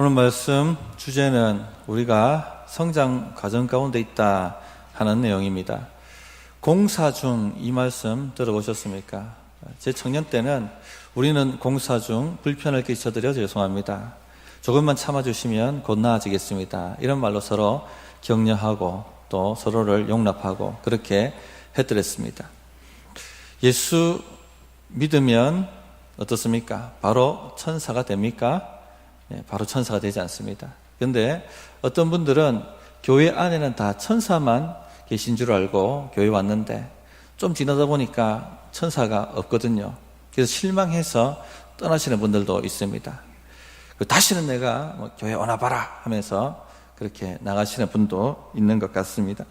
오늘 말씀 주제는 우리가 성장 과정 가운데 있다 하는 내용입니다. 공사 중 이 말씀 들어보셨습니까? 제 청년 때는 우리는 공사 중 불편을 끼쳐드려 죄송합니다. 조금만 참아주시면 곧 나아지겠습니다. 이런 말로 서로 격려하고 또 서로를 용납하고 그렇게 해드렸습니다. 예수 믿으면 어떻습니까? 바로 천사가 됩니까? 네, 바로 천사가 되지 않습니다. 그런데 어떤 분들은 교회 안에는 다 천사만 계신 줄 알고 교회 왔는데 좀 지나다 보니까 천사가 없거든요. 그래서 실망해서 떠나시는 분들도 있습니다. 다시는 내가 교회 오나 봐라 하면서 그렇게 나가시는 분도 있는 것 같습니다.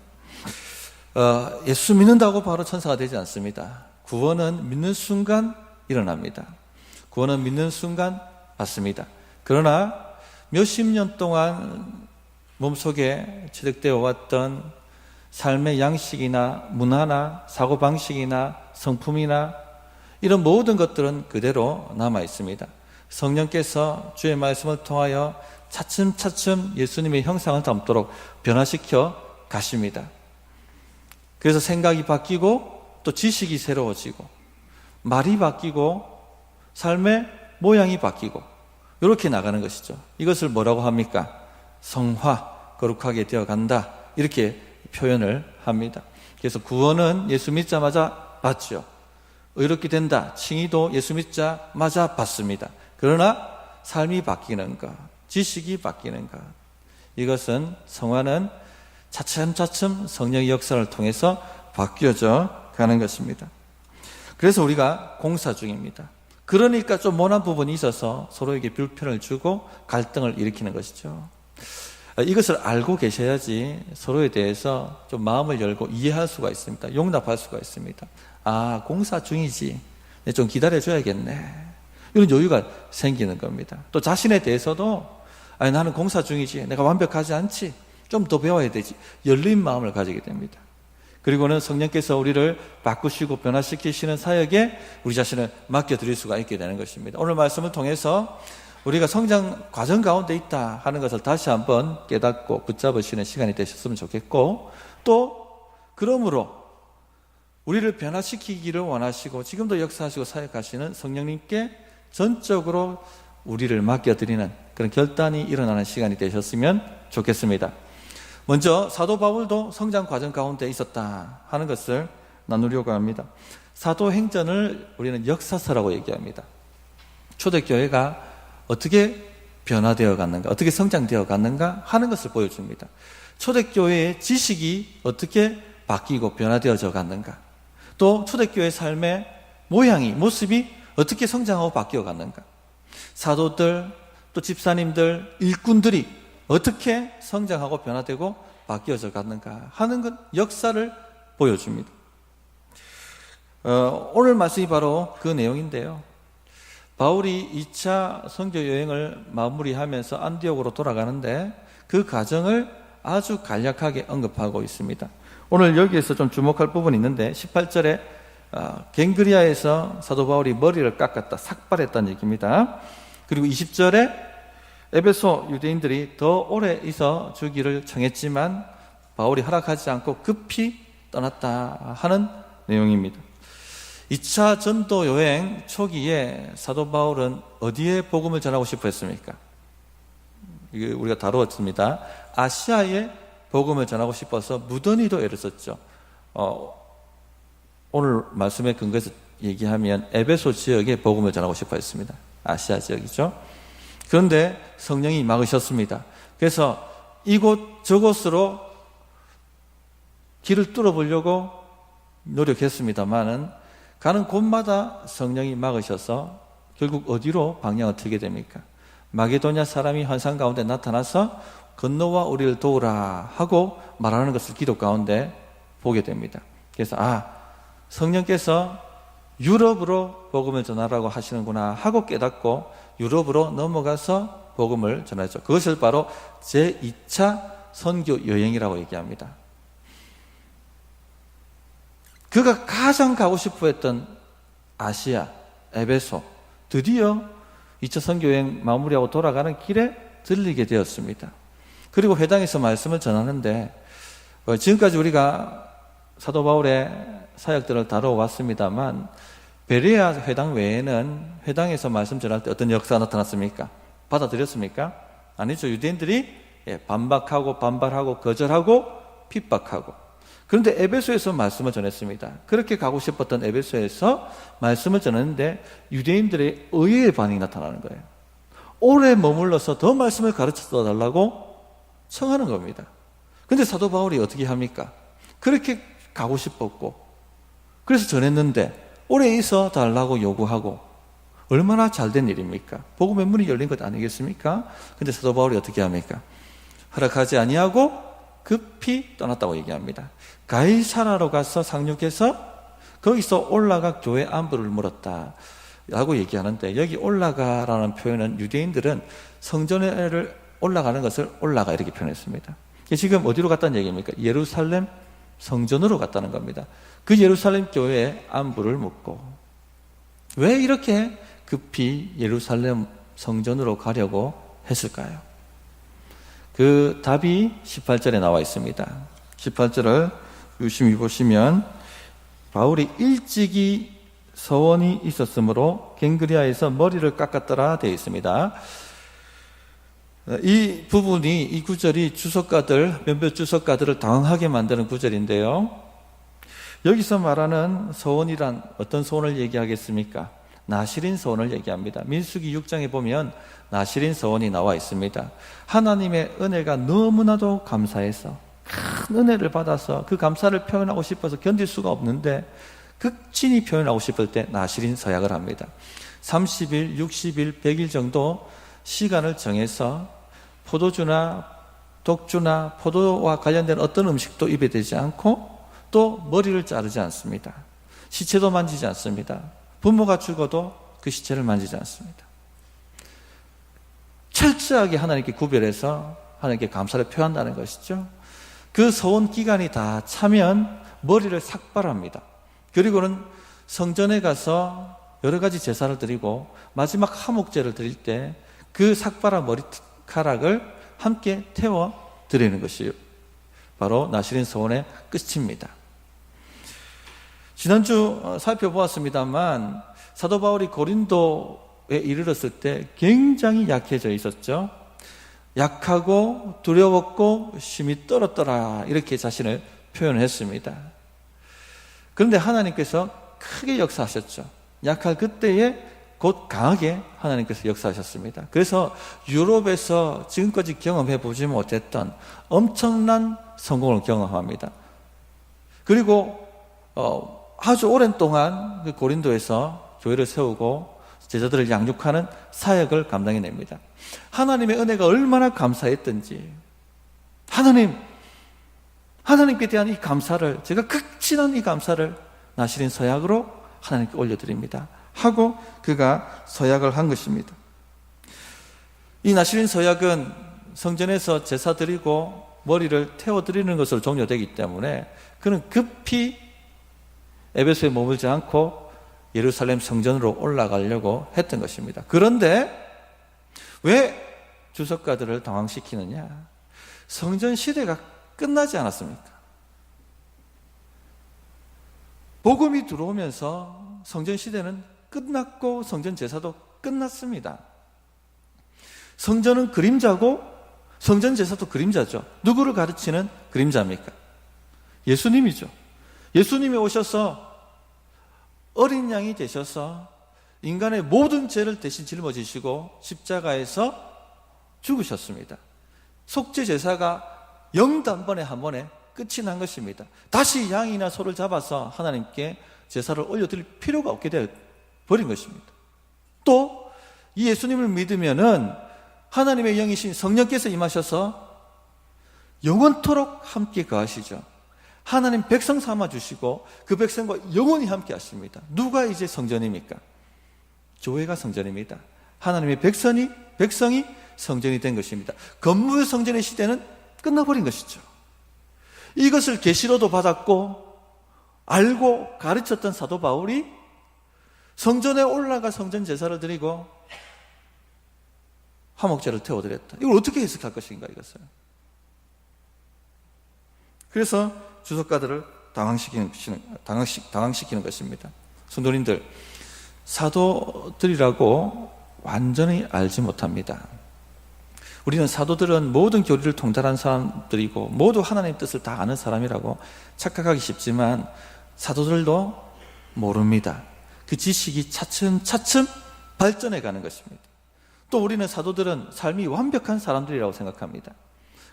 예수 믿는다고 바로 천사가 되지 않습니다. 구원은 믿는 순간 일어납니다. 구원은 믿는 순간 받습니다. 그러나 몇십 년 동안 몸속에 체득되어 왔던 삶의 양식이나 문화나 사고방식이나 성품이나 이런 모든 것들은 그대로 남아 있습니다. 성령께서 주의 말씀을 통하여 차츰차츰 예수님의 형상을 닮도록 변화시켜 가십니다. 그래서 생각이 바뀌고 또 지식이 새로워지고 말이 바뀌고 삶의 모양이 바뀌고 이렇게 나가는 것이죠. 이것을 뭐라고 합니까? 성화, 거룩하게 되어간다 이렇게 표현을 합니다. 그래서 구원은 예수 믿자마자 받죠. 의롭게 된다, 칭의도 예수 믿자마자 받습니다. 그러나 삶이 바뀌는 것, 지식이 바뀌는 것, 이것은 성화는 차츰차츰 성령의 역사를 통해서 바뀌어져 가는 것입니다. 그래서 우리가 공사 중입니다. 그러니까 좀 모난 부분이 있어서 서로에게 불편을 주고 갈등을 일으키는 것이죠. 이것을 알고 계셔야지 서로에 대해서 좀 마음을 열고 이해할 수가 있습니다. 용납할 수가 있습니다. 아, 공사 중이지. 좀 기다려줘야겠네. 이런 여유가 생기는 겁니다. 또 자신에 대해서도 아니, 나는 공사 중이지. 내가 완벽하지 않지. 좀 더 배워야 되지. 열린 마음을 가지게 됩니다. 그리고는 성령께서 우리를 바꾸시고 변화시키시는 사역에 우리 자신을 맡겨드릴 수가 있게 되는 것입니다. 오늘 말씀을 통해서 우리가 성장 과정 가운데 있다 하는 것을 다시 한번 깨닫고 붙잡으시는 시간이 되셨으면 좋겠고, 또 그러므로 우리를 변화시키기를 원하시고 지금도 역사하시고 사역하시는 성령님께 전적으로 우리를 맡겨드리는 그런 결단이 일어나는 시간이 되셨으면 좋겠습니다. 먼저 사도 바울도 성장 과정 가운데 있었다 하는 것을 나누려고 합니다. 사도행전을 우리는 역사서라고 얘기합니다. 초대교회가 어떻게 변화되어 갔는가, 어떻게 성장되어 갔는가 하는 것을 보여줍니다. 초대교회의 지식이 어떻게 바뀌고 변화되어져 갔는가, 또 초대교회의 삶의 모양이, 모습이 어떻게 성장하고 바뀌어 갔는가, 사도들, 또 집사님들, 일꾼들이 어떻게 성장하고 변화되고 바뀌어져 갔는가 하는 것, 역사를 보여줍니다. 오늘 말씀이 바로 그 내용인데요. 바울이 2차 선교 여행을 마무리하면서 안디옥으로 돌아가는데 그 과정을 아주 간략하게 언급하고 있습니다. 오늘 여기에서 좀 주목할 부분이 있는데 18절에 갱그리아에서 사도 바울이 머리를 깎았다, 삭발했다는 얘기입니다. 그리고 20절에 에베소 유대인들이 더 오래 있어 주기를 청했지만 바울이 허락하지 않고 급히 떠났다 하는 내용입니다. 2차 전도 여행 초기에 사도 바울은 어디에 복음을 전하고 싶어 했습니까? 이게 우리가 다루었습니다. 아시아에 복음을 전하고 싶어서 무던히도 애를 썼죠. 오늘 말씀에 근거해서 얘기하면 에베소 지역에 복음을 전하고 싶어 했습니다. 아시아 지역이죠. 그런데 성령이 막으셨습니다. 그래서 이곳 저곳으로 길을 뚫어보려고 노력했습니다만은 가는 곳마다 성령이 막으셔서 결국 어디로 방향을 틀게 됩니까? 마게도냐 사람이 환상 가운데 나타나서 건너와 우리를 도우라 하고 말하는 것을 기도 가운데 보게 됩니다. 그래서 성령께서 유럽으로 복음을 전하라고 하시는구나 하고 깨닫고 유럽으로 넘어가서 복음을 전하죠. 그것을 바로 제2차 선교 여행이라고 얘기합니다. 그가 가장 가고 싶어 했던 아시아, 에베소, 드디어 2차 선교 여행 마무리하고 돌아가는 길에 들리게 되었습니다. 그리고 회당에서 말씀을 전하는데 지금까지 우리가 사도 바울의 사역들을 다뤄왔습니다만 베레아 회당 외에는 회당에서 말씀 전할 때 어떤 역사가 나타났습니까? 받아들였습니까? 아니죠. 유대인들이 반박하고 반발하고 거절하고 핍박하고. 그런데 에베소에서 말씀을 전했습니다. 그렇게 가고 싶었던 에베소에서 말씀을 전했는데 유대인들의 의외의 반응이 나타나는 거예요. 오래 머물러서 더 말씀을 가르쳐 달라고 청하는 겁니다. 근데 사도 바울이 어떻게 합니까? 그렇게 가고 싶었고 그래서 전했는데 오래 있어 달라고 요구하고 얼마나 잘된 일입니까? 복음의 문이 열린 것 아니겠습니까? 근데 사도 바울이 어떻게 합니까? 허락하지 아니하고 급히 떠났다고 얘기합니다. 가이사라로 가서 상륙해서 거기서 올라가 교회 안부를 물었다 라고 얘기하는데 여기 올라가라는 표현은 유대인들은 성전에 올라가는 것을 올라가 이렇게 표현했습니다. 지금 어디로 갔다는 얘기입니까? 예루살렘 성전으로 갔다는 겁니다. 그 예루살렘 교회에 안부를 묻고 왜 이렇게 급히 예루살렘 성전으로 가려고 했을까요? 그 답이 18절에 나와 있습니다. 18절을 유심히 보시면 바울이 일찍이 서원이 있었으므로 갱그리아에서 머리를 깎았더라 되어 있습니다. 이 부분이 이 구절이 주석가들 몇몇 주석가들을 당황하게 만드는 구절인데요. 여기서 말하는 서원이란 어떤 서원을 얘기하겠습니까? 나실인 서원을 얘기합니다. 민수기 6장에 보면 나실인 서원이 나와 있습니다. 하나님의 은혜가 너무나도 감사해서 큰 은혜를 받아서 그 감사를 표현하고 싶어서 견딜 수가 없는데 극진히 표현하고 싶을 때 나실인 서약을 합니다. 30일, 60일, 100일 정도 시간을 정해서 포도주나 독주나 포도와 관련된 어떤 음식도 입에 대지 않고 또 머리를 자르지 않습니다. 시체도 만지지 않습니다. 부모가 죽어도 그 시체를 만지지 않습니다. 철저하게 하나님께 구별해서 하나님께 감사를 표한다는 것이죠. 그 서원 기간이 다 차면 머리를 삭발합니다. 그리고는 성전에 가서 여러 가지 제사를 드리고 마지막 화목제를 드릴 때 그 삭발한 머리카락을 함께 태워 드리는 것이 바로 나실인 서원의 끝입니다. 지난주 살펴보았습니다만 사도 바울이 고린도에 이르렀을 때 굉장히 약해져 있었죠. 약하고 두려웠고 심히 떨었더라 이렇게 자신을 표현했습니다. 그런데 하나님께서 크게 역사하셨죠. 약할 그때에 곧 강하게 하나님께서 역사하셨습니다. 그래서 유럽에서 지금까지 경험해 보지 못했던 엄청난 성공을 경험합니다. 그리고 아주 오랜 동안 그 고린도에서 교회를 세우고 제자들을 양육하는 사역을 감당해냅니다. 하나님의 은혜가 얼마나 감사했던지 하나님께 대한 이 감사를 제가 극진한 이 감사를 나실인 서약으로 하나님께 올려드립니다 하고 그가 서약을 한 것입니다. 이 나실인 서약은 성전에서 제사 드리고 머리를 태워드리는 것으로 종료되기 때문에 그는 급히 에베소에 머물지 않고 예루살렘 성전으로 올라가려고 했던 것입니다. 그런데 왜 주석가들을 당황시키느냐? 성전 시대가 끝나지 않았습니까? 복음이 들어오면서 성전 시대는 끝났고 성전 제사도 끝났습니다. 성전은 그림자고 성전 제사도 그림자죠. 누구를 가르치는 그림자입니까? 예수님이죠. 예수님이 오셔서 어린 양이 되셔서 인간의 모든 죄를 대신 짊어지시고 십자가에서 죽으셨습니다. 속죄 제사가 영단번에 한 번에 끝이 난 것입니다. 다시 양이나 소를 잡아서 하나님께 제사를 올려드릴 필요가 없게 되어버린 것입니다. 또 이 예수님을 믿으면은 하나님의 영이신 성령께서 임하셔서 영원토록 함께 거하시죠. 하나님 백성 삼아주시고 그 백성과 영원히 함께 하십니다. 누가 이제 성전입니까? 교회가 성전입니다. 하나님의 백성이 성전이 된 것입니다. 건물 성전의 시대는 끝나버린 것이죠. 이것을 계시로도 받았고 알고 가르쳤던 사도 바울이 성전에 올라가 성전 제사를 드리고 화목제를 태워드렸다. 이걸 어떻게 해석할 것인가 이것을. 그래서 주석가들을 당황시키는 것입니다. 성도님들, 사도들이라고 완전히 알지 못합니다. 우리는 사도들은 모든 교리를 통달한 사람들이고 모두 하나님의 뜻을 다 아는 사람이라고 착각하기 쉽지만 사도들도 모릅니다. 그 지식이 차츰차츰 발전해 가는 것입니다. 또 우리는 사도들은 삶이 완벽한 사람들이라고 생각합니다.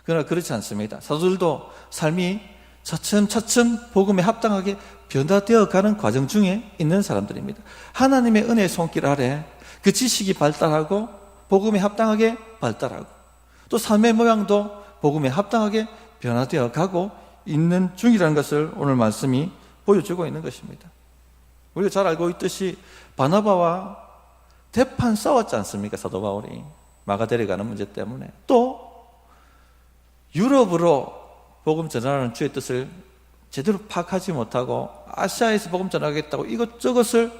그러나 그렇지 않습니다. 사도들도 삶이 차츰차츰 복음에 합당하게 변화되어 가는 과정 중에 있는 사람들입니다. 하나님의 은혜의 손길 아래 그 지식이 발달하고 복음에 합당하게 발달하고 또 삶의 모양도 복음에 합당하게 변화되어 가고 있는 중이라는 것을 오늘 말씀이 보여주고 있는 것입니다. 우리가 잘 알고 있듯이 바나바와 대판 싸웠지 않습니까? 사도 바울이 마가 데려가는 문제 때문에. 또 유럽으로 복음 전하라는 주의 뜻을 제대로 파악하지 못하고 아시아에서 복음 전하겠다고 이것저것을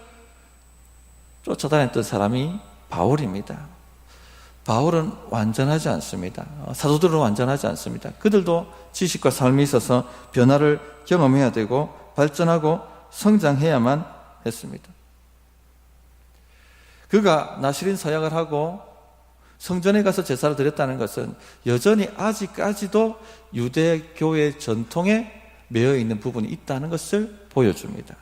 쫓아다녔던 사람이 바울입니다. 바울은 완전하지 않습니다. 사도들은 완전하지 않습니다. 그들도 지식과 삶이 있어서 변화를 경험해야 되고 발전하고 성장해야만 했습니다. 그가 나시린 서약을 하고 성전에 가서 제사를 드렸다는 것은 여전히 아직까지도 유대교의 전통에 매여 있는 부분이 있다는 것을 보여줍니다.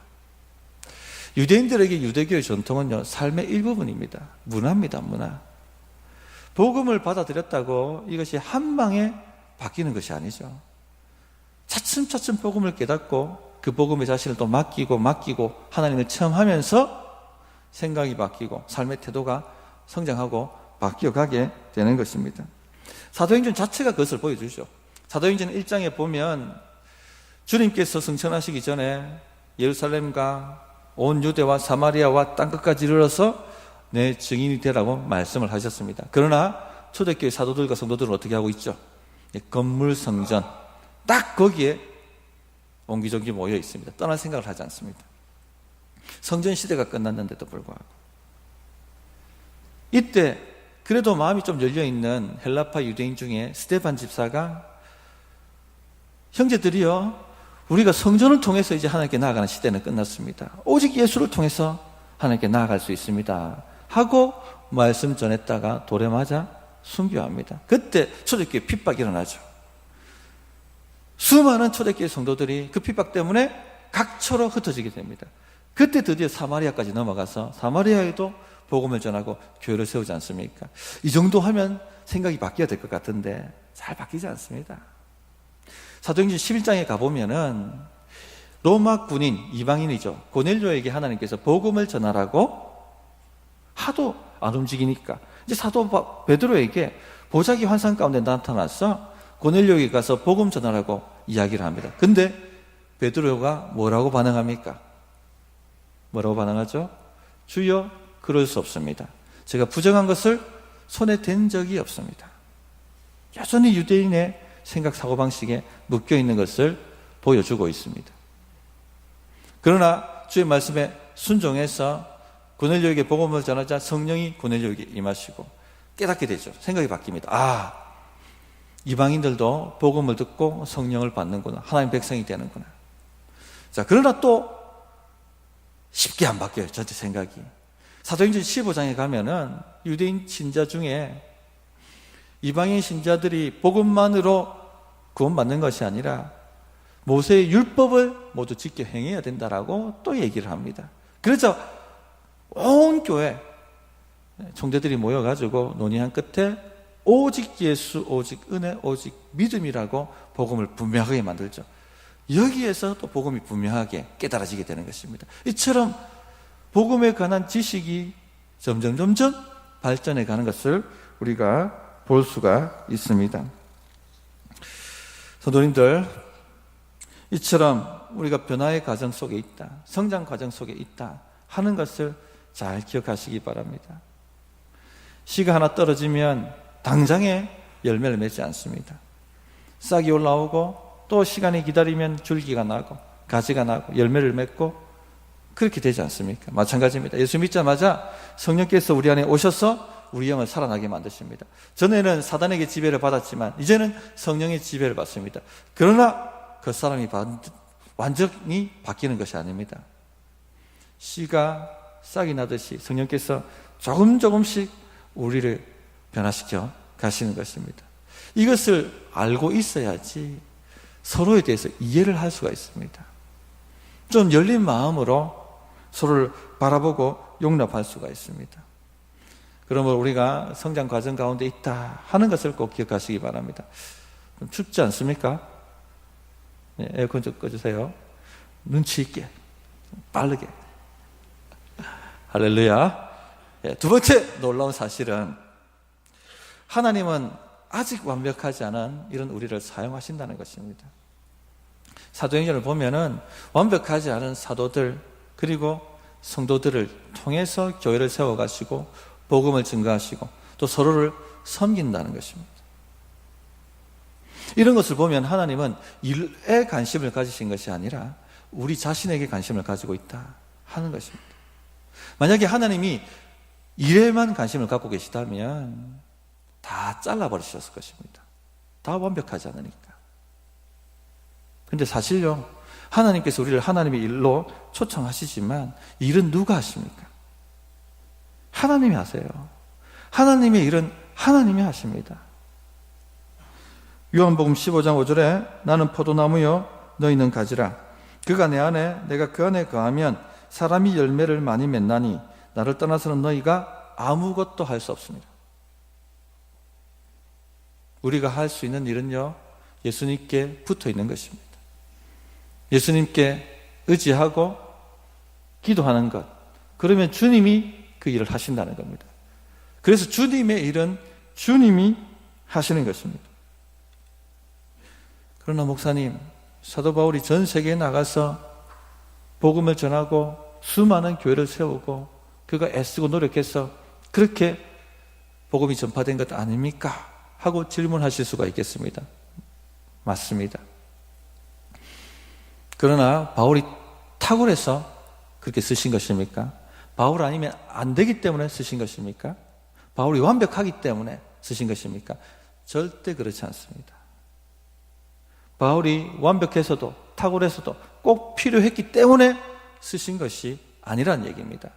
유대인들에게 유대교의 전통은요, 삶의 일부분입니다. 문화입니다, 문화. 복음을 받아들였다고 이것이 한 방에 바뀌는 것이 아니죠. 차츰차츰 복음을 깨닫고 그 복음의 자신을 또 맡기고 하나님을 체험하면서 생각이 바뀌고 삶의 태도가 성장하고 바뀌어가게 되는 것입니다. 사도행전 자체가 그것을 보여주죠. 사도행전 1장에 보면 주님께서 승천하시기 전에 예루살렘과 온 유대와 사마리아와 땅끝까지 이르러서 내 증인이 되라고 말씀을 하셨습니다. 그러나 초대교회 사도들과 성도들은 어떻게 하고 있죠? 건물 성전 딱 거기에 옹기종기 모여 있습니다. 떠날 생각을 하지 않습니다. 성전 시대가 끝났는데도 불구하고 이때 그래도 마음이 좀 열려있는 헬라파 유대인 중에 스데반 집사가 형제들이여, 우리가 성전을 통해서 이제 하나님께 나아가는 시대는 끝났습니다. 오직 예수를 통해서 하나님께 나아갈 수 있습니다 하고 말씀 전했다가 돌에 맞아 순교합니다. 그때 초대교회 핍박이 일어나죠. 수많은 초대교회 성도들이 그 핍박 때문에 각처로 흩어지게 됩니다. 그때 드디어 사마리아까지 넘어가서 사마리아에도 복음을 전하고 교회를 세우지 않습니까? 이 정도 하면 생각이 바뀌어야 될 것 같은데 잘 바뀌지 않습니다. 사도행전 11장에 가보면은 로마 군인, 이방인이죠. 고넬료에게 하나님께서 복음을 전하라고 하도 안 움직이니까 이제 사도 베드로에게 보자기 환상 가운데 나타나서 고넬료에게 가서 복음 전하라고 이야기를 합니다. 근데 베드로가 뭐라고 반응합니까? 뭐라고 반응하죠? 주여, 그럴 수 없습니다. 제가 부정한 것을 손에 댄 적이 없습니다. 여전히 유대인의 생각 사고방식에 묶여있는 것을 보여주고 있습니다. 그러나 주의 말씀에 순종해서 고넬료에게 복음을 전하자 성령이 고넬료에게 임하시고 깨닫게 되죠. 생각이 바뀝니다. 아, 이방인들도 복음을 듣고 성령을 받는구나. 하나님 백성이 되는구나. 자, 그러나 또 쉽게 안 바뀌어요. 전체 생각이. 사도행전 15장에 가면은 유대인 신자 중에 이방인 신자들이 복음만으로 구원받는 것이 아니라 모세의 율법을 모두 지켜 행해야 된다라고 또 얘기를 합니다. 그래서 온 교회 총대들이 모여가지고 논의한 끝에 오직 예수, 오직 은혜, 오직 믿음이라고 복음을 분명하게 만들죠. 여기에서 또 복음이 분명하게 깨달아지게 되는 것입니다. 이처럼 복음에 관한 지식이 점점 발전해 가는 것을 우리가 볼 수가 있습니다. 성도님들, 이처럼 우리가 변화의 과정 속에 있다, 성장 과정 속에 있다 하는 것을 잘 기억하시기 바랍니다. 씨가 하나 떨어지면 당장에 열매를 맺지 않습니다. 싹이 올라오고 또 시간이 기다리면 줄기가 나고 가지가 나고 열매를 맺고 그렇게 되지 않습니까? 마찬가지입니다. 예수 믿자마자 성령께서 우리 안에 오셔서 우리 영을 살아나게 만드십니다. 전에는 사단에게 지배를 받았지만 이제는 성령의 지배를 받습니다. 그러나 그 사람이 완전히 바뀌는 것이 아닙니다. 씨가 싹이 나듯이 성령께서 조금씩 우리를 변화시켜 가시는 것입니다. 이것을 알고 있어야지 서로에 대해서 이해를 할 수가 있습니다. 좀 열린 마음으로 서로를 바라보고 용납할 수가 있습니다. 그러므로 우리가 성장 과정 가운데 있다 하는 것을 꼭 기억하시기 바랍니다. 춥지 않습니까? 네, 에어컨 좀 꺼주세요. 눈치 있게, 빠르게. 할렐루야. 네, 두 번째 놀라운 사실은 하나님은 아직 완벽하지 않은 이런 우리를 사용하신다는 것입니다. 사도행전을 보면은 완벽하지 않은 사도들 그리고 성도들을 통해서 교회를 세워가시고 복음을 증거하시고 또 서로를 섬긴다는 것입니다. 이런 것을 보면 하나님은 일에 관심을 가지신 것이 아니라 우리 자신에게 관심을 가지고 있다 하는 것입니다. 만약에 하나님이 일에만 관심을 갖고 계시다면 다 잘라버리셨을 것입니다. 다 완벽하지 않으니까. 근데 사실요, 하나님께서 우리를 하나님의 일로 초청하시지만 일은 누가 하십니까? 하나님이 하세요. 하나님의 일은 하나님이 하십니다. 요한복음 15장 5절에 나는 포도나무요 너희는 가지라. 그가 내 안에 내가 그 안에 거하면 사람이 열매를 많이 맺나니 나를 떠나서는 너희가 아무것도 할 수 없습니다. 우리가 할 수 있는 일은요, 예수님께 붙어 있는 것입니다. 예수님께 의지하고 기도하는 것. 그러면 주님이 그 일을 하신다는 겁니다. 그래서 주님의 일은 주님이 하시는 것입니다. 그러나 목사님, 사도 바울이 전 세계에 나가서 복음을 전하고 수많은 교회를 세우고 그가 애쓰고 노력해서 그렇게 복음이 전파된 것 아닙니까? 하고 질문하실 수가 있겠습니다. 맞습니다. 그러나 바울이 탁월해서 그렇게 쓰신 것입니까? 바울 아니면 안 되기 때문에 쓰신 것입니까? 바울이 완벽하기 때문에 쓰신 것입니까? 절대 그렇지 않습니다. 바울이 완벽해서도 탁월해서도 꼭 필요했기 때문에 쓰신 것이 아니란 얘기입니다.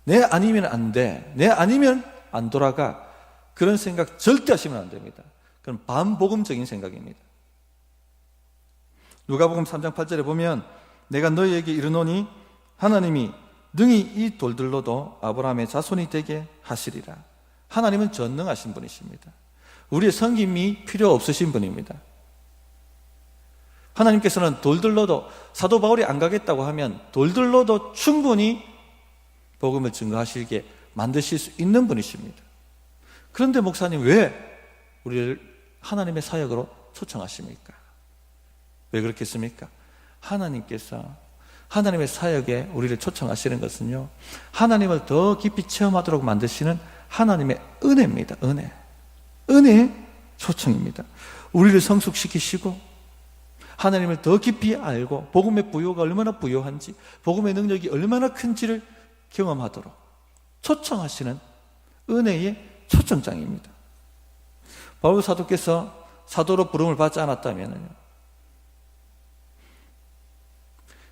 내 아니면 안 돼, 내 아니면 안 돌아가, 그런 생각 절대 하시면 안 됩니다. 그건 반복음적인 생각입니다. 누가복음 3장 8절에 보면 내가 너희에게 이르노니 하나님이 능히 이 돌들로도 아브라함의 자손이 되게 하시리라. 하나님은 전능하신 분이십니다. 우리의 섬김이 필요 없으신 분입니다. 하나님께서는 돌들로도, 사도 바울이 안 가겠다고 하면 돌들로도 충분히 복음을 증거하시게 만드실 수 있는 분이십니다. 그런데 목사님, 왜 우리를 하나님의 사역으로 초청하십니까? 왜 그렇겠습니까? 하나님께서 하나님의 사역에 우리를 초청하시는 것은요, 하나님을 더 깊이 체험하도록 만드시는 하나님의 은혜입니다. 은혜의 초청입니다. 우리를 성숙시키시고 하나님을 더 깊이 알고 복음의 부요가 얼마나 부요한지, 복음의 능력이 얼마나 큰지를 경험하도록 초청하시는 은혜의 초청장입니다. 바울 사도께서 사도로 부름을 받지 않았다면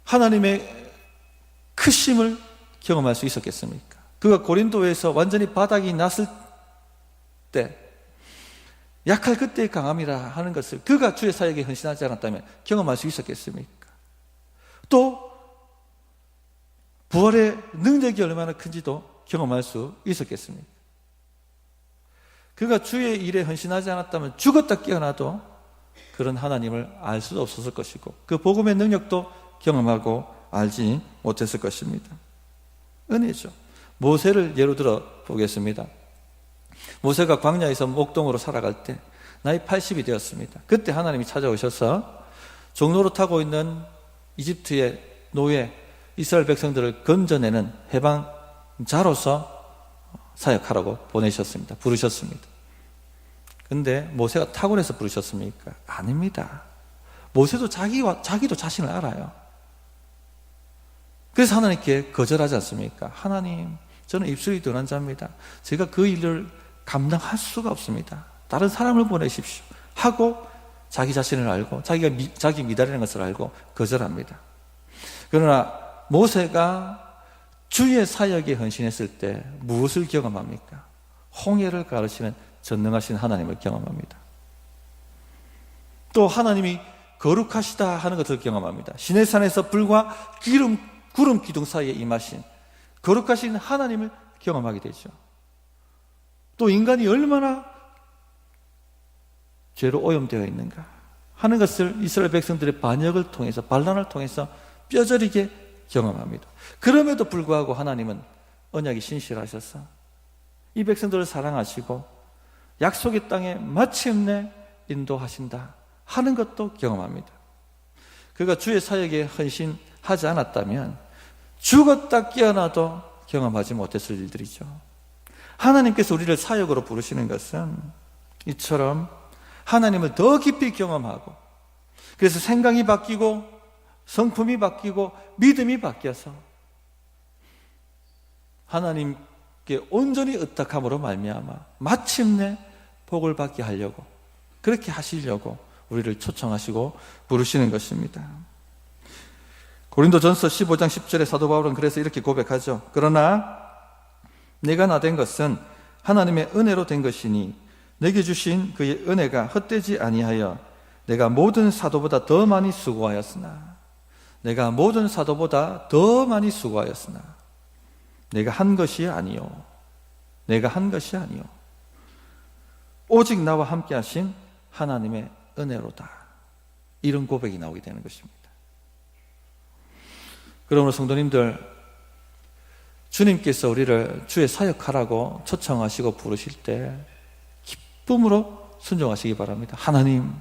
하나님의 크심을 경험할 수 있었겠습니까? 그가 고린도에서 완전히 바닥이 났을 때 약할 그때의 강함이라 하는 것을 그가 주의 사역에 헌신하지 않았다면 경험할 수 있었겠습니까? 또 부활의 능력이 얼마나 큰지도 경험할 수 있었겠습니까? 그가 주의 일에 헌신하지 않았다면 죽었다 깨어나도 그런 하나님을 알 수 없었을 것이고 그 복음의 능력도 경험하고 알지 못했을 것입니다. 은혜죠. 모세를 예로 들어 보겠습니다. 모세가 광야에서 목동으로 살아갈 때 나이 80이 되었습니다. 그때 하나님이 찾아오셔서 종로로 타고 있는 이집트의 노예 이스라엘 백성들을 건져내는 해방자로서 사역하라고 보내셨습니다. 부르셨습니다. 근데 모세가 탁월해서 부르셨습니까? 아닙니다. 모세도 자기도 자신을 알아요. 그래서 하나님께 거절하지 않습니까? 하나님, 저는 입술이 둔한 자입니다. 제가 그 일을 감당할 수가 없습니다. 다른 사람을 보내십시오. 하고 자기 자신을 알고 자기 미달이라는 것을 알고 거절합니다. 그러나 모세가 주의 사역에 헌신했을 때 무엇을 경험합니까? 홍해를 가르치는 전능하신 하나님을 경험합니다. 또 하나님이 거룩하시다 하는 것을 경험합니다. 시내산에서 불과 구름 기둥 사이에 임하신 거룩하신 하나님을 경험하게 되죠. 또 인간이 얼마나 죄로 오염되어 있는가 하는 것을 이스라엘 백성들의 반역을 통해서, 반란을 통해서 뼈저리게 경험합니다. 그럼에도 불구하고 하나님은 언약이 신실하셔서 이 백성들을 사랑하시고 약속의 땅에 마침내 인도하신다 하는 것도 경험합니다. 그가 주의 사역에 헌신하지 않았다면 죽었다 깨어나도 경험하지 못했을 일들이죠. 하나님께서 우리를 사역으로 부르시는 것은 이처럼 하나님을 더 깊이 경험하고, 그래서 생각이 바뀌고 성품이 바뀌고 믿음이 바뀌어서 하나님께 온전히 의탁함으로 말미암아 마침내 복을 받게 하려고, 그렇게 하시려고 우리를 초청하시고 부르시는 것입니다. 고린도전서 15장 10절에 사도 바울은 그래서 이렇게 고백하죠. 그러나 내가 나된 것은 하나님의 은혜로 된 것이니 내게 주신 그의 은혜가 헛되지 아니하여 내가 모든 사도보다 더 많이 수고하였으나 내가 한 것이 아니요 오직 나와 함께 하신 하나님의 은혜로다. 이런 고백이 나오게 되는 것입니다. 그러므로 성도님들, 주님께서 우리를 주의 사역하라고 초청하시고 부르실 때 기쁨으로 순종하시기 바랍니다. 하나님,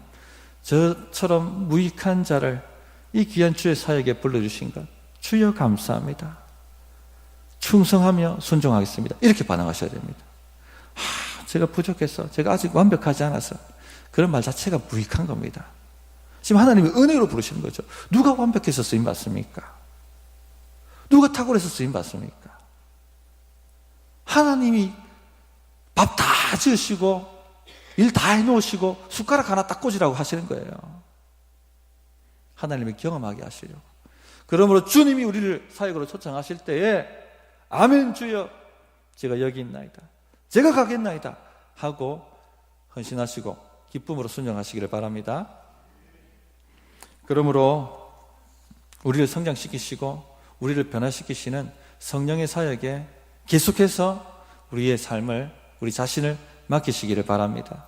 저처럼 무익한 자를 이 귀한 주의 사역에 불러주신 것 주여 감사합니다. 충성하며 순종하겠습니다. 이렇게 반응하셔야 됩니다. 제가 부족해서, 제가 아직 완벽하지 않아서, 그런 말 자체가 무익한 겁니다. 지금 하나님이 은혜로 부르시는 거죠. 누가 완벽해서 쓰임 받습니까? 누가 탁월해서 쓰임 받습니까? 하나님이 밥 다 지으시고 일 다 해놓으시고 숟가락 하나 딱 꽂으라고 하시는 거예요. 하나님이 경험하게 하시려고. 그러므로 주님이 우리를 사역으로 초청하실 때에 아멘 주여 제가 여기 있나이다, 제가 가겠나이다 하고 헌신하시고 기쁨으로 순종하시기를 바랍니다. 그러므로 우리를 성장시키시고 우리를 변화시키시는 성령의 사역에 계속해서 우리의 삶을, 우리 자신을 맡기시기를 바랍니다.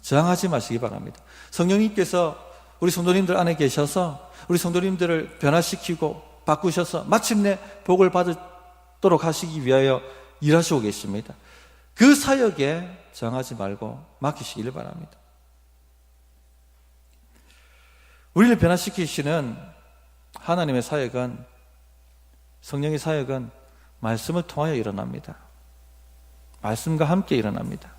저항하지 마시기 바랍니다. 성령님께서 우리 성도님들 안에 계셔서 우리 성도님들을 변화시키고 바꾸셔서 마침내 복을 받도록 하시기 위하여 일하시고 계십니다. 그 사역에 저항하지 말고 맡기시기를 바랍니다. 우리를 변화시키시는 하나님의 사역은, 성령의 사역은 말씀을 통하여 일어납니다. 말씀과 함께 일어납니다.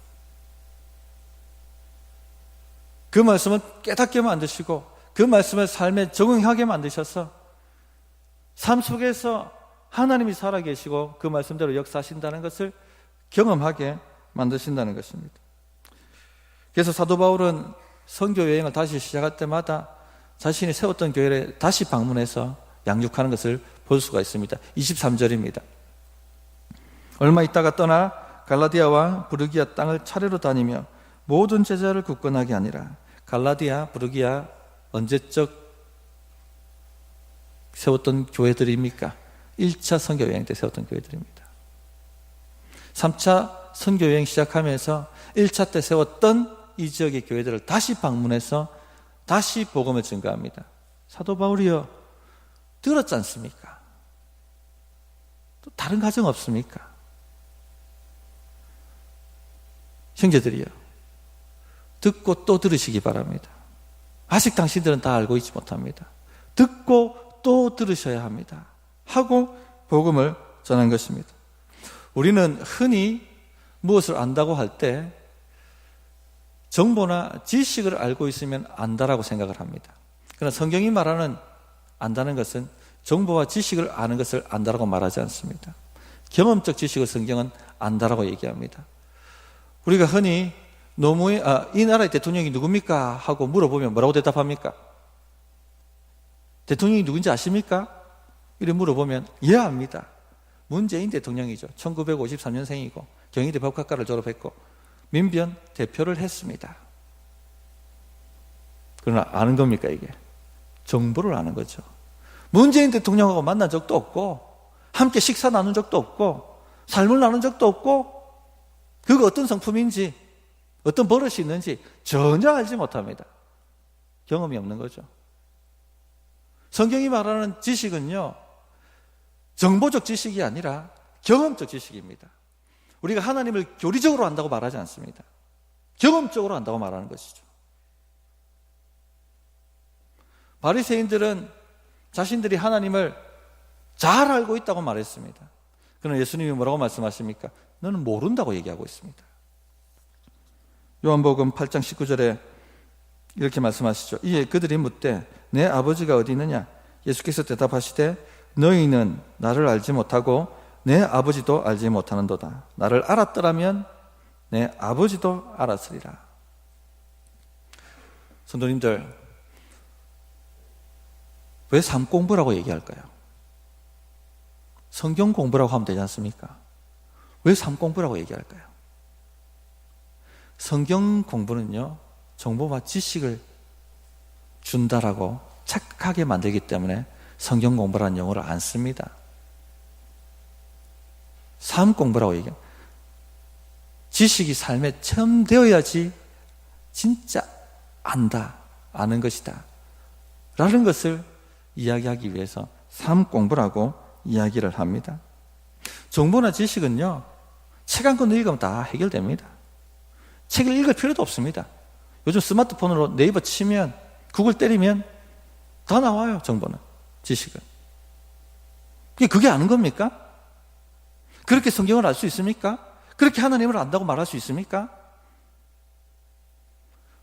그 말씀을 깨닫게 만드시고 그 말씀을 삶에 적응하게 만드셔서 삶 속에서 하나님이 살아계시고 그 말씀대로 역사하신다는 것을 경험하게 만드신다는 것입니다. 그래서 사도 바울은 선교 여행을 다시 시작할 때마다 자신이 세웠던 교회를 다시 방문해서 양육하는 것을 볼 수가 있습니다. 23절입니다. 얼마 있다가 떠나 갈라디아와 부르기아 땅을 차례로 다니며 모든 제자를 굳건하게 하니라. 갈라디아, 부르기아 언제적 세웠던 교회들입니까? 1차 선교여행 때 세웠던 교회들입니다. 3차 선교여행 시작하면서 1차 때 세웠던 이 지역의 교회들을 다시 방문해서 다시 복음을 증거합니다. 사도 바울이요, 들었지 않습니까? 또 다른 가정 없습니까? 형제들이요, 듣고 또 들으시기 바랍니다. 아직 당신들은 다 알고 있지 못합니다. 듣고 또 들으셔야 합니다. 하고 복음을 전한 것입니다. 우리는 흔히 무엇을 안다고 할 때 정보나 지식을 알고 있으면 안다라고 생각을 합니다. 그러나 성경이 말하는 안다는 것은 정보와 지식을 아는 것을 안다라고 말하지 않습니다. 경험적 지식을 성경은 안다라고 얘기합니다. 우리가 흔히 이 나라의 대통령이 누굽니까? 하고 물어보면 뭐라고 대답합니까? 대통령이 누군지 아십니까? 이렇게 물어보면 예, 압니다. 문재인 대통령이죠. 1953년생이고 경희대 법학과를 졸업했고 민변 대표를 했습니다. 그러나 아는 겁니까 이게? 정보를 아는 거죠. 문재인 대통령하고 만난 적도 없고 함께 식사 나눈 적도 없고 삶을 나눈 적도 없고 그가 어떤 성품인지 어떤 버릇이 있는지 전혀 알지 못합니다. 경험이 없는 거죠. 성경이 말하는 지식은요, 정보적 지식이 아니라 경험적 지식입니다. 우리가 하나님을 교리적으로 안다고 말하지 않습니다. 경험적으로 안다고 말하는 것이죠. 바리새인들은 자신들이 하나님을 잘 알고 있다고 말했습니다. 그러나 예수님이 뭐라고 말씀하십니까? 너는 모른다고 얘기하고 있습니다. 요한복음 8장 19절에 이렇게 말씀하시죠. 이에 그들이 묻되 내 아버지가 어디 있느냐? 예수께서 대답하시되 너희는 나를 알지 못하고 내 아버지도 알지 못하는도다. 나를 알았더라면 내 아버지도 알았으리라. 성도님들, 왜 삶 공부라고 얘기할까요? 성경 공부라고 하면 되지 않습니까? 왜 삶 공부라고 얘기할까요? 성경 공부는요, 정보와 지식을 준다라고 착하게 만들기 때문에 성경 공부라는 용어를 안 씁니다. 삶 공부라고 얘기해요. 지식이 삶에 체험되어야지 진짜 안다, 아는 것이다 라는 것을 이야기하기 위해서 삶 공부라고 이야기를 합니다. 정보나 지식은요, 책 한 권 읽으면 다 해결됩니다. 책을 읽을 필요도 없습니다. 요즘 스마트폰으로 네이버 치면, 구글 때리면 다 나와요. 정보는, 지식은. 그게 아는 겁니까? 그렇게 성경을 알 수 있습니까? 그렇게 하나님을 안다고 말할 수 있습니까?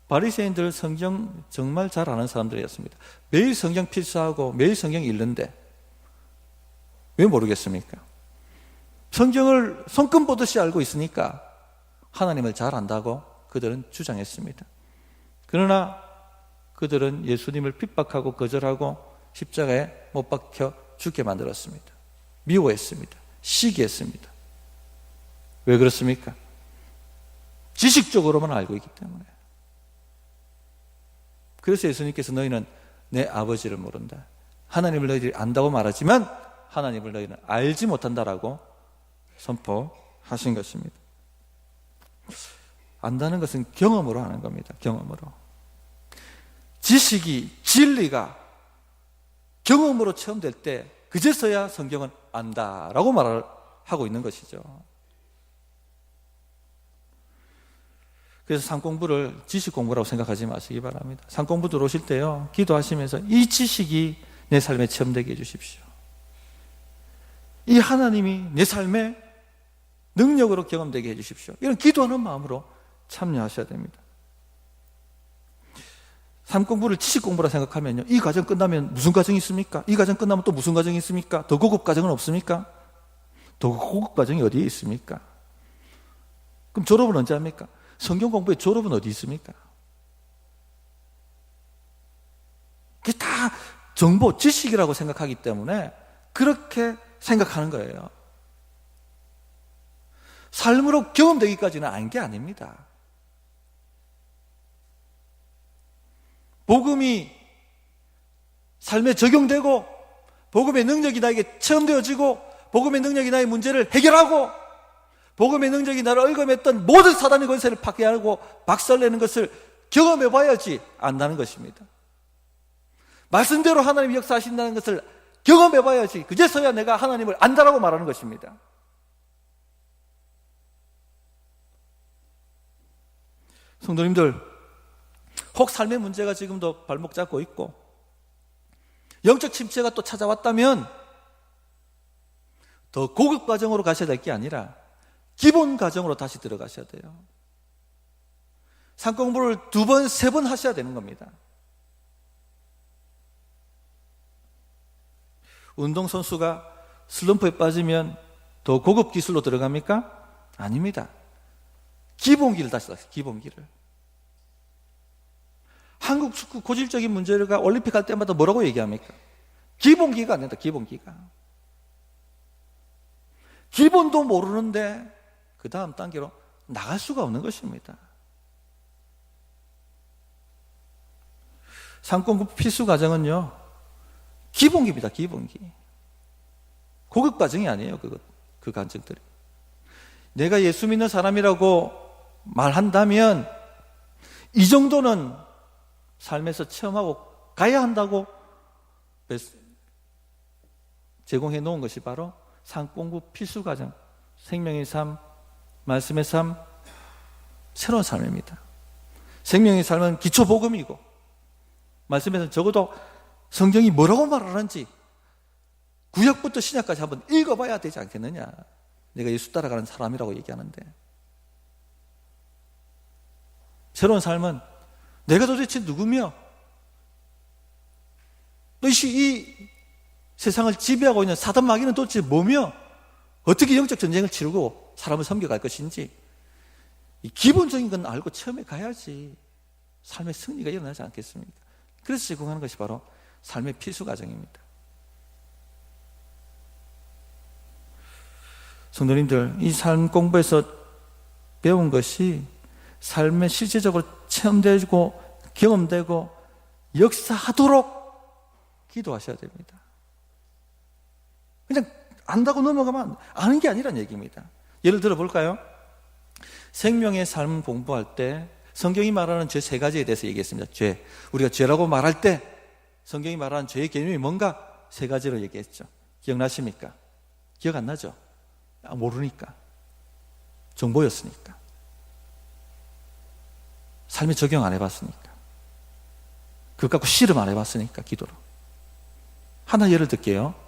바리새인들 성경 정말 잘 아는 사람들이었습니다. 매일 성경 필사하고 매일 성경 읽는데 왜 모르겠습니까? 성경을 손금 보듯이 알고 있으니까 하나님을 잘 안다고 그들은 주장했습니다. 그러나 그들은 예수님을 핍박하고 거절하고 십자가에 못 박혀 죽게 만들었습니다. 미워했습니다. 시기했습니다. 왜 그렇습니까? 지식적으로만 알고 있기 때문에. 그래서 예수님께서 너희는 내 아버지를 모른다, 하나님을 너희들이 안다고 말하지만 하나님을 너희는 알지 못한다라고 선포하신 것입니다. 안다는 것은 경험으로 하는 겁니다. 경험으로. 지식이, 진리가 경험으로 체험될 때 그제서야 성경은 안다라고 말을 하고 있는 것이죠. 그래서 삶 공부를 지식 공부라고 생각하지 마시기 바랍니다. 삶 공부 들어오실 때요, 기도하시면서 이 지식이 내 삶에 체험되게 해주십시오. 이 하나님이 내 삶에 능력으로 경험되게 해주십시오. 이런 기도하는 마음으로 참여하셔야 됩니다. 삶 공부를 지식 공부라 생각하면요, 이 과정 끝나면 무슨 과정이 있습니까? 이 과정 끝나면 또 무슨 과정이 있습니까? 더 고급 과정은 없습니까? 더 고급 과정이 어디에 있습니까? 그럼 졸업은 언제 합니까? 성경 공부의 졸업은 어디 있습니까? 그게 다 정보, 지식이라고 생각하기 때문에 그렇게 생각하는 거예요. 삶으로 경험되기까지는 아닌 게 아닙니다. 복음이 삶에 적용되고 복음의 능력이 나에게 체험되어지고 복음의 능력이 나의 문제를 해결하고 복음의 능력이 나를 얽어맸던 모든 사단의 권세를 파괴하고 박살내는 것을 경험해 봐야지 안다는 것입니다. 말씀대로 하나님이 역사하신다는 것을 경험해 봐야지 그제서야 내가 하나님을 안다라고 말하는 것입니다. 성도님들, 혹 삶의 문제가 지금도 발목 잡고 있고 영적 침체가 또 찾아왔다면 더 고급 과정으로 가셔야 될 게 아니라 기본 과정으로 다시 들어가셔야 돼요. 삶 공부를 2번, 3번 하셔야 되는 겁니다. 운동선수가 슬럼프에 빠지면 더 고급 기술로 들어갑니까? 아닙니다. 기본기를 다시 쌓았어요. 기본기를. 한국 축구 고질적인 문제가 올림픽 할 때마다 뭐라고 얘기합니까? 기본기가 안 된다. 기본기가. 기본도 모르는데 그 다음 단계로 나갈 수가 없는 것입니다. 상권국 필수 과정은요, 기본기입니다. 기본기. 고급 과정이 아니에요. 그 과정들이. 내가 예수 믿는 사람이라고 말한다면 이 정도는 삶에서 체험하고 가야 한다고 제공해 놓은 것이 바로 상권국 필수 과정, 생명의 삶, 말씀의 삶, 새로운 삶입니다. 생명의 삶은 기초 복음이고, 말씀에서는 적어도 성경이 뭐라고 말하는지 구약부터 신약까지 한번 읽어봐야 되지 않겠느냐. 내가 예수 따라가는 사람이라고 얘기하는데, 새로운 삶은 내가 도대체 누구며 또 이 세상을 지배하고 있는 사단 마귀는 도대체 뭐며 어떻게 영적 전쟁을 치르고 사람을 섬겨갈 것인지, 이 기본적인 건 알고 처음에 가야지 삶의 승리가 일어나지 않겠습니까? 그래서 제공하는 것이 바로 삶의 필수 과정입니다. 성도님들, 이 삶 공부에서 배운 것이 삶에 실제적으로 체험되고 경험되고 역사하도록 기도하셔야 됩니다. 그냥 안다고 넘어가면 아는 게 아니란 얘기입니다. 예를 들어 볼까요? 생명의 삶 공부할 때 성경이 말하는 죄 3가지에 대해서 얘기했습니다. 죄. 우리가 죄라고 말할 때 성경이 말하는 죄의 개념이 뭔가 3가지로 얘기했죠. 기억나십니까? 기억 안 나죠? 모르니까. 정보였으니까. 삶에 적용 안 해봤으니까. 그것 갖고 실험 안 해봤으니까, 기도로. 하나 예를 들게요.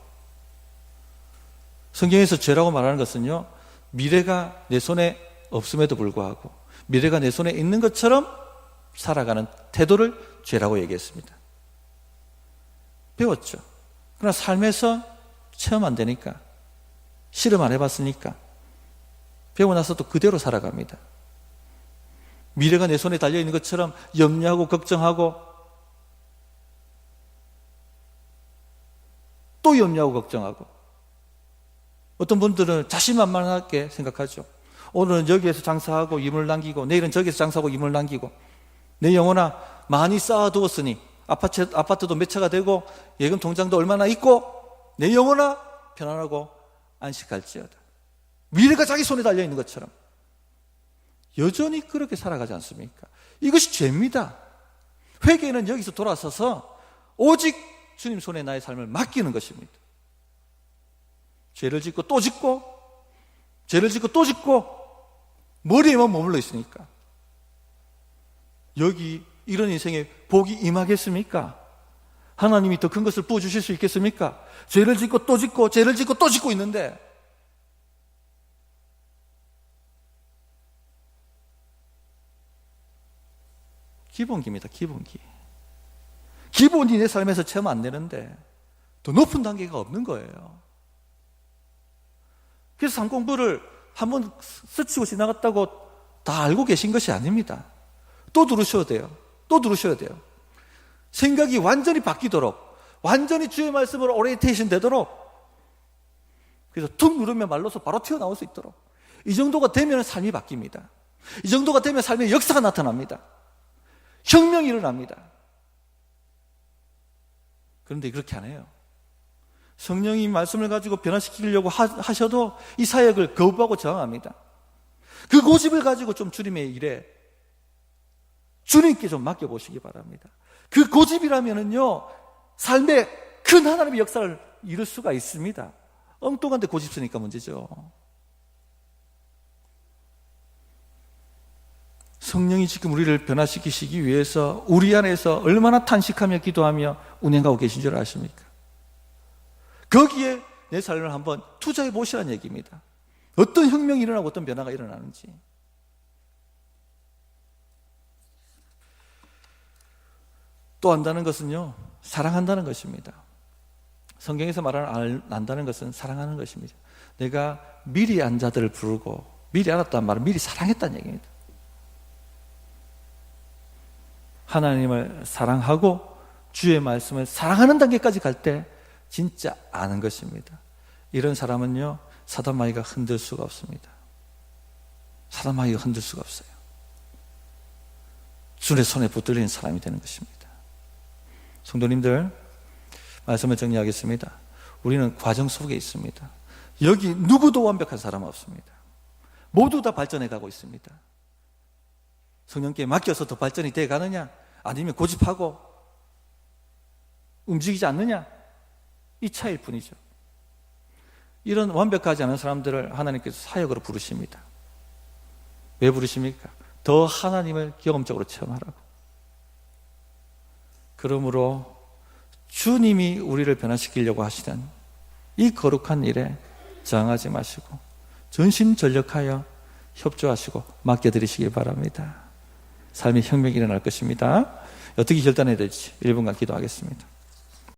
성경에서 죄라고 말하는 것은요, 미래가 내 손에 없음에도 불구하고 미래가 내 손에 있는 것처럼 살아가는 태도를 죄라고 얘기했습니다. 배웠죠. 그러나 삶에서 체험 안 되니까, 실험 안 해봤으니까 배우고 나서 또 그대로 살아갑니다. 미래가 내 손에 달려있는 것처럼 염려하고 걱정하고 또 염려하고 걱정하고, 어떤 분들은 자신만만하게 생각하죠. 오늘은 여기에서 장사하고 임을 남기고 내일은 저기에서 장사하고 임을 남기고, 내 영혼아 많이 쌓아두었으니 아파트도 몇 채가 되고 예금 통장도 얼마나 있고 내 영혼아 편안하고 안식할지어다. 미래가 자기 손에 달려있는 것처럼 여전히 그렇게 살아가지 않습니까? 이것이 죄입니다. 회개는 여기서 돌아서서 오직 주님 손에 나의 삶을 맡기는 것입니다. 죄를 짓고 또 짓고 죄를 짓고 또 짓고 머리에만 머물러 있으니까 여기 이런 인생에 복이 임하겠습니까? 하나님이 더 큰 것을 부어주실 수 있겠습니까? 죄를 짓고 또 짓고 죄를 짓고 또 짓고 있는데, 기본기입니다. 기본기. 기본이 내 삶에서 체험 안 되는데 더 높은 단계가 없는 거예요. 그래서 삶 공부를 한번 스치고 지나갔다고 다 알고 계신 것이 아닙니다. 또 들으셔야 돼요. 또 들으셔야 돼요. 생각이 완전히 바뀌도록, 완전히 주의 말씀으로 오리엔테이션 되도록, 그래서 툭 누르면 말로서 바로 튀어나올 수 있도록, 이 정도가 되면 삶이 바뀝니다. 이 정도가 되면 삶의 역사가 나타납니다. 혁명이 일어납니다. 그런데 그렇게 안 해요. 성령이 말씀을 가지고 변화시키려고 하셔도 이 사역을 거부하고 저항합니다. 그 고집을 가지고 좀 주님의 일에 주님께 좀 맡겨보시기 바랍니다. 그 고집이라면은요, 삶에 큰 하나님의 역사를 이룰 수가 있습니다. 엉뚱한데 고집 쓰니까 문제죠. 성령이 지금 우리를 변화시키시기 위해서 우리 안에서 얼마나 탄식하며 기도하며 운행하고 계신 줄 아십니까? 거기에 내 삶을 한번 투자해 보시라는 얘기입니다. 어떤 혁명이 일어나고 어떤 변화가 일어나는지. 또 한다는 것은요, 사랑한다는 것입니다. 성경에서 말하는 안다는 것은 사랑하는 것입니다. 내가 미리 안 자들을 부르고 미리 알았다는 말은 미리 사랑했다는 얘기입니다. 하나님을 사랑하고 주의 말씀을 사랑하는 단계까지 갈 때 진짜 아는 것입니다. 이런 사람은요, 사단마귀가 흔들 수가 없습니다. 사단마귀가 흔들 수가 없어요. 주의 손에 붙들리는 사람이 되는 것입니다. 성도님들, 말씀을 정리하겠습니다. 우리는 과정 속에 있습니다. 여기 누구도 완벽한 사람은 없습니다. 모두 다 발전해 가고 있습니다. 성령께 맡겨서 더 발전이 돼 가느냐, 아니면 고집하고 움직이지 않느냐, 이 차이일 뿐이죠. 이런 완벽하지 않은 사람들을 하나님께서 사역으로 부르십니다. 왜 부르십니까? 더 하나님을 경험적으로 체험하라고. 그러므로 주님이 우리를 변화시키려고 하시는 이 거룩한 일에 저항하지 마시고 전심전력하여 협조하시고 맡겨드리시기 바랍니다. 삶의 혁명이 일어날 것입니다. 어떻게 결단해야 될지 1분간 기도하겠습니다.